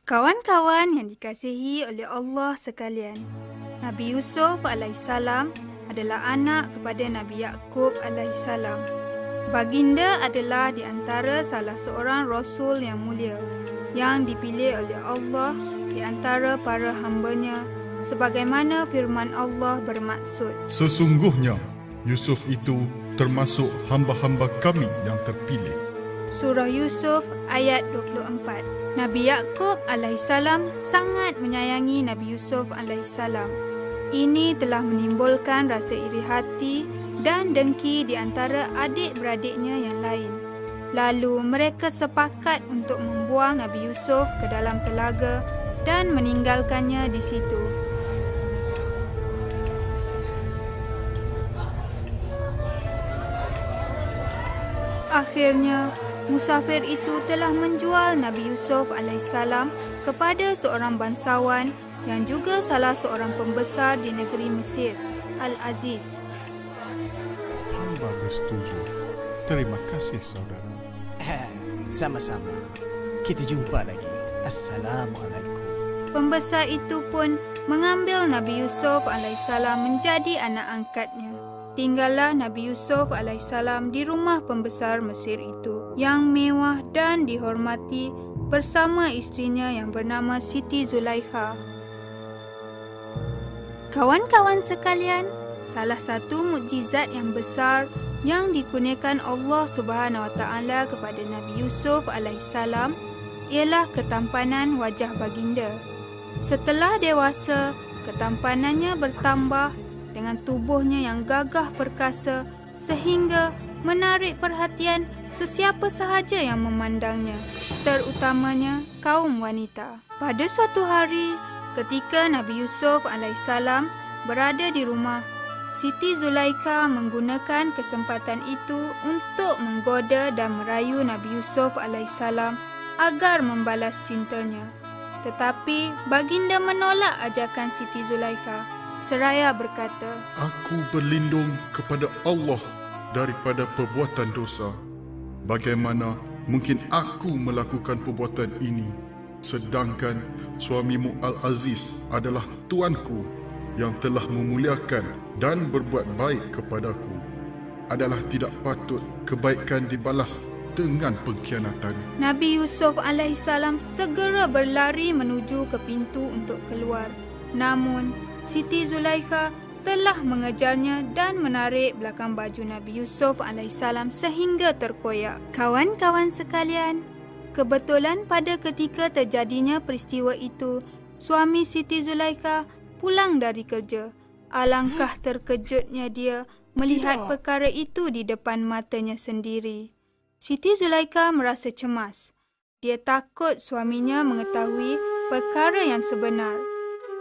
Kawan-kawan yang dikasihi oleh Allah sekalian, Nabi Yusuf alaihissalam adalah anak kepada Nabi Yaqub alaihissalam. Baginda adalah di antara salah seorang Rasul yang mulia yang dipilih oleh Allah di antara para hamba-Nya sebagaimana firman Allah bermaksud. Sesungguhnya Yusuf itu termasuk hamba-hamba kami yang terpilih. Surah Yusuf ayat 24. Nabi Yaqub alaihissalam sangat menyayangi Nabi Yusuf alaihissalam. Ini telah menimbulkan rasa iri hati dan dengki di antara adik-beradiknya yang lain. Lalu mereka sepakat untuk membuang Nabi Yusuf ke dalam telaga dan meninggalkannya di situ. Akhirnya, musafir itu telah menjual Nabi Yusuf alaihissalam kepada seorang bangsawan yang juga salah seorang pembesar di negeri Mesir, Al-Aziz. Hamba bersetuju. Terima kasih saudara. Sama-sama. Kita jumpa lagi. Assalamualaikum. Pembesar itu pun mengambil Nabi Yusuf alaihissalam menjadi anak angkatnya. Tinggallah Nabi Yusuf alaihissalam di rumah pembesar Mesir itu yang mewah dan dihormati bersama istrinya yang bernama Siti Zulaikha. Kawan-kawan sekalian, salah satu mukjizat yang besar yang dikurniakan Allah Subhanahu Wa Taala kepada Nabi Yusuf alaihissalam ialah ketampanan wajah baginda. Setelah dewasa, ketampanannya bertambah dengan tubuhnya yang gagah perkasa sehingga menarik perhatian sesiapa sahaja yang memandangnya, terutamanya kaum wanita. Pada suatu hari, ketika Nabi Yusuf alaihissalam berada di rumah, Siti Zulaikha menggunakan kesempatan itu untuk menggoda dan merayu Nabi Yusuf alaihissalam agar membalas cintanya. Tetapi baginda menolak ajakan Siti Zulaikha seraya berkata, Aku berlindung kepada Allah daripada perbuatan dosa. Bagaimana mungkin aku melakukan perbuatan ini, sedangkan suamimu Al-Aziz adalah tuanku yang telah memuliakan dan berbuat baik kepadaku. Adalah tidak patut kebaikan dibalas dengan pengkhianatan. Nabi Yusuf alaihissalam segera berlari menuju ke pintu untuk keluar. Namun, Siti Zulaikha telah mengejarnya dan menarik belakang baju Nabi Yusuf alaihissalam sehingga terkoyak. Kawan-kawan sekalian, kebetulan pada ketika terjadinya peristiwa itu, suami Siti Zulaikha pulang dari kerja. Alangkah terkejutnya dia melihat perkara itu di depan matanya sendiri. Siti Zulaikha merasa cemas. Dia takut suaminya mengetahui perkara yang sebenar.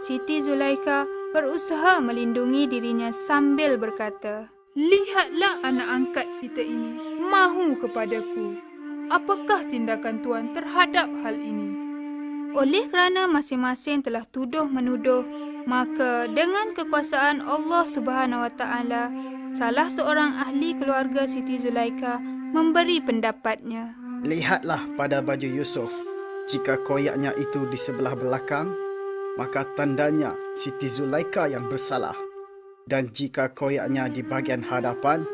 Siti Zulaikha berusaha melindungi dirinya sambil berkata, "Lihatlah anak angkat kita ini mahu kepadaku. Apakah tindakan tuan terhadap hal ini?" Oleh kerana masing-masing telah tuduh-menuduh, maka dengan kekuasaan Allah Subhanahu Wa Taala, salah seorang ahli keluarga Siti Zulaikha memberi pendapatnya. Lihatlah pada baju Yusuf. Jika koyaknya itu di sebelah belakang, maka tandanya Siti Zulaikha yang bersalah. Dan jika koyaknya di bahagian hadapan,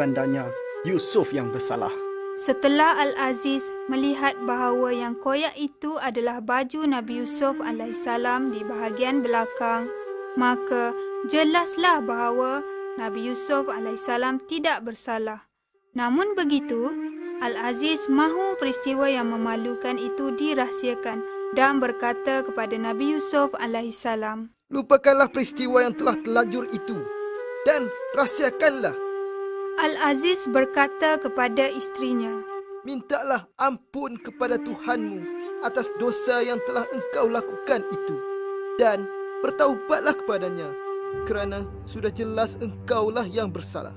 tandanya Yusuf yang bersalah. Setelah Al-Aziz melihat bahawa yang koyak itu adalah baju Nabi Yusuf alaihissalam di bahagian belakang, maka jelaslah bahawa Nabi Yusuf alaihissalam tidak bersalah. Namun begitu, Al-Aziz mahu peristiwa yang memalukan itu dirahsiakan dan berkata kepada Nabi Yusuf alaihissalam, "Lupakanlah peristiwa yang telah terlanjur itu dan rahsiakanlah." Al-Aziz berkata kepada istrinya, "Mintalah ampun kepada Tuhanmu atas dosa yang telah engkau lakukan itu dan bertaubatlah kepadanya kerana sudah jelas engkaulah yang bersalah."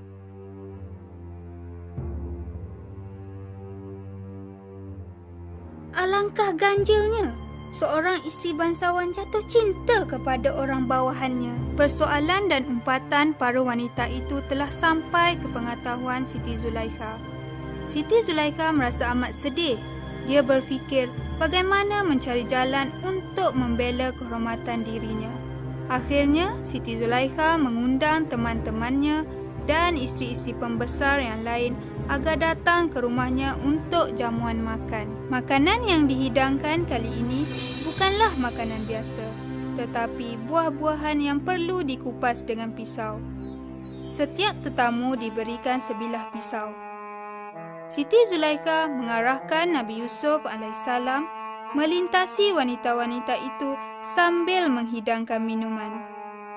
Alangkah ganjilnya, seorang isteri bangsawan jatuh cinta kepada orang bawahannya. Persoalan dan umpatan para wanita itu telah sampai ke pengetahuan Siti Zulaikha. Siti Zulaikha merasa amat sedih. Dia berfikir bagaimana mencari jalan untuk membela kehormatan dirinya. Akhirnya, Siti Zulaikha mengundang teman-temannya dan isteri-isteri pembesar yang lain agar datang ke rumahnya untuk jamuan makan. Makanan yang dihidangkan kali ini bukanlah makanan biasa, tetapi buah-buahan yang perlu dikupas dengan pisau. Setiap tetamu diberikan sebilah pisau. Siti Zulaikha mengarahkan Nabi Yusuf alaihissalam melintasi wanita-wanita itu sambil menghidangkan minuman.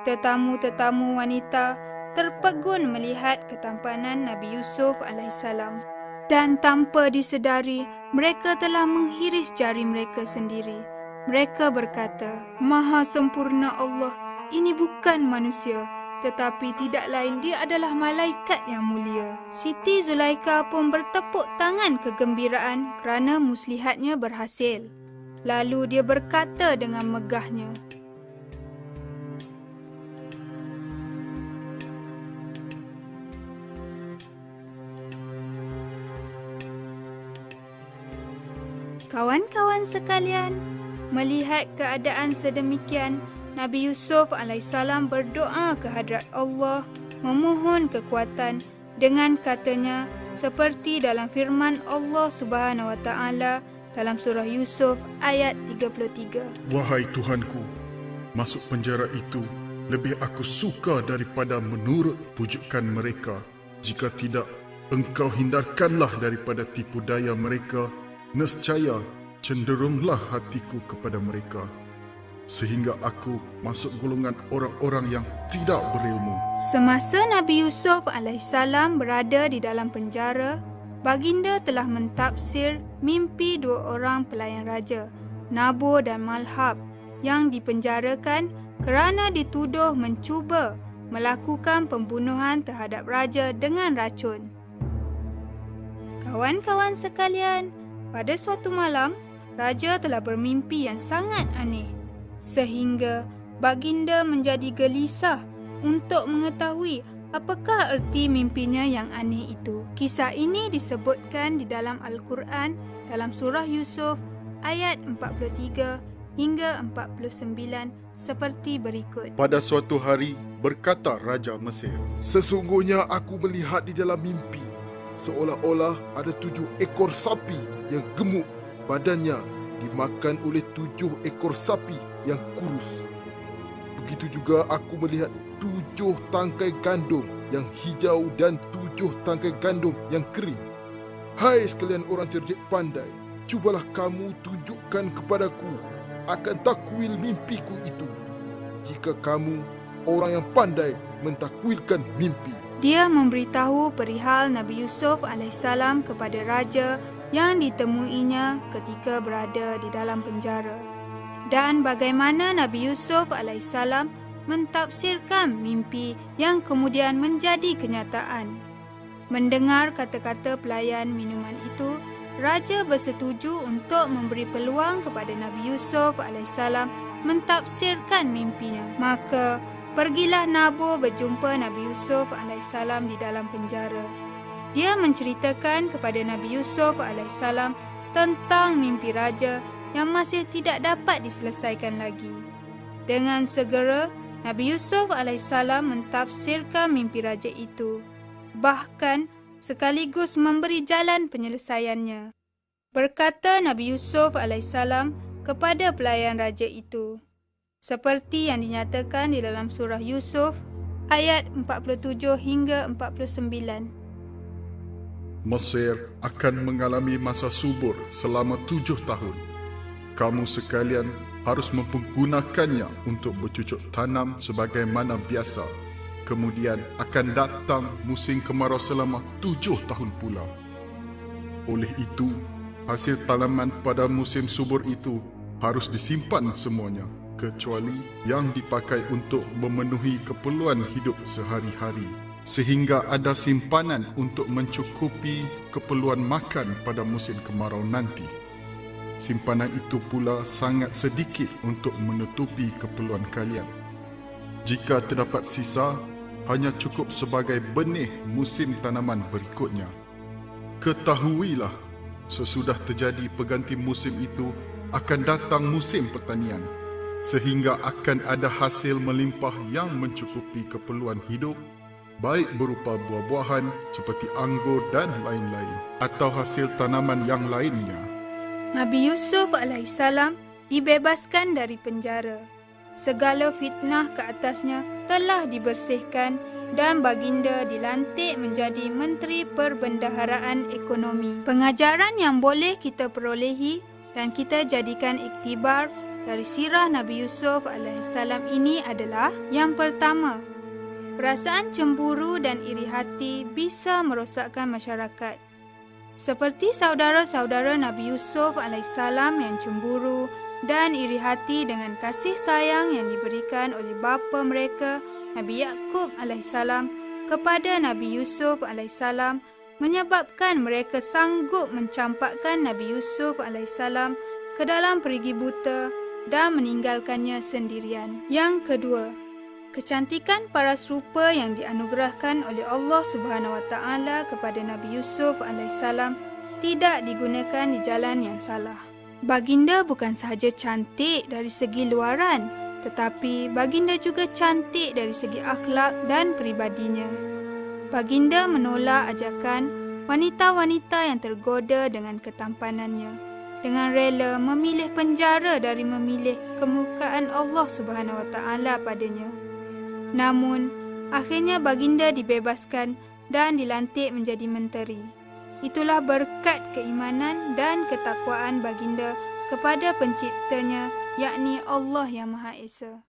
Tetamu-tetamu wanita terpegun melihat ketampanan Nabi Yusuf alaihissalam. Dan tanpa disedari, mereka telah menghiris jari mereka sendiri. Mereka berkata, "Maha sempurna Allah, ini bukan manusia, tetapi tidak lain dia adalah malaikat yang mulia." Siti Zulaikha pun bertepuk tangan kegembiraan kerana muslihatnya berhasil. Lalu dia berkata dengan megahnya, "Kawan-kawan sekalian, melihat keadaan sedemikian, Nabi Yusuf alaihissalam berdoa ke hadrat Allah memohon kekuatan dengan katanya seperti dalam firman Allah Subhanahu wa taala dalam surah Yusuf ayat 33. Wahai Tuhanku, masuk penjara itu lebih aku suka daripada menurut pujukan mereka. Jika tidak, engkau hindarkanlah daripada tipu daya mereka. Nescaya cenderunglah hatiku kepada mereka, sehingga aku masuk golongan orang-orang yang tidak berilmu." Semasa Nabi Yusuf alaihissalam berada di dalam penjara, baginda telah mentafsir mimpi dua orang pelayan raja, Nabo dan Malhab, yang dipenjarakan kerana dituduh mencuba melakukan pembunuhan terhadap raja dengan racun. Kawan-kawan sekalian, pada suatu malam, raja telah bermimpi yang sangat aneh, sehingga baginda menjadi gelisah untuk mengetahui apakah erti mimpinya yang aneh itu. Kisah ini disebutkan di dalam Al-Quran dalam surah Yusuf ayat 43 hingga 49 seperti berikut. Pada suatu hari, berkata Raja Mesir, "Sesungguhnya aku melihat di dalam mimpi seolah-olah ada 7 ekor sapi yang gemuk, badannya dimakan oleh 7 ekor sapi yang kurus. Begitu juga aku melihat 7 tangkai gandum yang hijau dan 7 tangkai gandum yang kering. Hai sekalian orang cerdik pandai, cubalah kamu tunjukkan kepadaku akan takwil mimpiku itu, jika kamu orang yang pandai mentakwilkan mimpi." Dia memberitahu perihal Nabi Yusuf alaihissalam kepada raja yang ditemuinya ketika berada di dalam penjara, dan bagaimana Nabi Yusuf alaihissalam mentafsirkan mimpi yang kemudian menjadi kenyataan. Mendengar kata-kata pelayan minuman itu, raja bersetuju untuk memberi peluang kepada Nabi Yusuf alaihissalam mentafsirkan mimpinya. Maka pergilah Nabo berjumpa Nabi Yusuf alaihissalam di dalam penjara. Dia menceritakan kepada Nabi Yusuf alaihissalam tentang mimpi raja yang masih tidak dapat diselesaikan lagi. Dengan segera, Nabi Yusuf alaihissalam mentafsirkan mimpi raja itu, bahkan sekaligus memberi jalan penyelesaiannya. Berkata Nabi Yusuf alaihissalam kepada pelayan raja itu, seperti yang dinyatakan di dalam surah Yusuf ayat 47 hingga 49. Mesir akan mengalami masa subur selama 7 tahun. Kamu sekalian harus mempergunakannya untuk bercucuk tanam sebagaimana biasa. Kemudian akan datang musim kemarau selama 7 tahun pula. Oleh itu, hasil tanaman pada musim subur itu harus disimpan semuanya, kecuali yang dipakai untuk memenuhi keperluan hidup sehari-hari, sehingga ada simpanan untuk mencukupi keperluan makan pada musim kemarau nanti. Simpanan itu pula sangat sedikit untuk menutupi keperluan kalian. Jika terdapat sisa, hanya cukup sebagai benih musim tanaman berikutnya. Ketahuilah Sesudah terjadi perganti musim itu, akan datang musim pertanian, sehingga akan ada hasil melimpah yang mencukupi keperluan hidup, baik berupa buah-buahan seperti anggur dan lain-lain, atau hasil tanaman yang lainnya. Nabi Yusuf alaihissalam dibebaskan dari penjara. Segala fitnah ke atasnya telah dibersihkan dan baginda dilantik menjadi Menteri Perbendaharaan Ekonomi. Pengajaran yang boleh kita perolehi dan kita jadikan iktibar dari sirah Nabi Yusuf alaihissalam ini adalah: yang pertama, perasaan cemburu dan iri hati bisa merosakkan masyarakat. Seperti saudara-saudara Nabi Yusuf alaihissalam yang cemburu dan iri hati dengan kasih sayang yang diberikan oleh bapa mereka, Nabi Yaqub alaihissalam, kepada Nabi Yusuf alaihissalam, menyebabkan mereka sanggup mencampakkan Nabi Yusuf alaihissalam ke dalam perigi buta dan meninggalkannya sendirian. Yang kedua, kecantikan paras rupa yang dianugerahkan oleh Allah Subhanahu Wa Taala kepada Nabi Yusuf alaihissalam tidak digunakan di jalan yang salah. Baginda bukan sahaja cantik dari segi luaran, tetapi baginda juga cantik dari segi akhlak dan peribadinya. Baginda menolak ajakan wanita-wanita yang tergoda dengan ketampanannya, dengan rela memilih penjara dari memilih kemurkaan Allah Subhanahu Wa Taala padanya. Namun, akhirnya baginda dibebaskan dan dilantik menjadi menteri. Itulah berkat keimanan dan ketakwaan baginda kepada penciptanya, yakni Allah yang Maha Esa.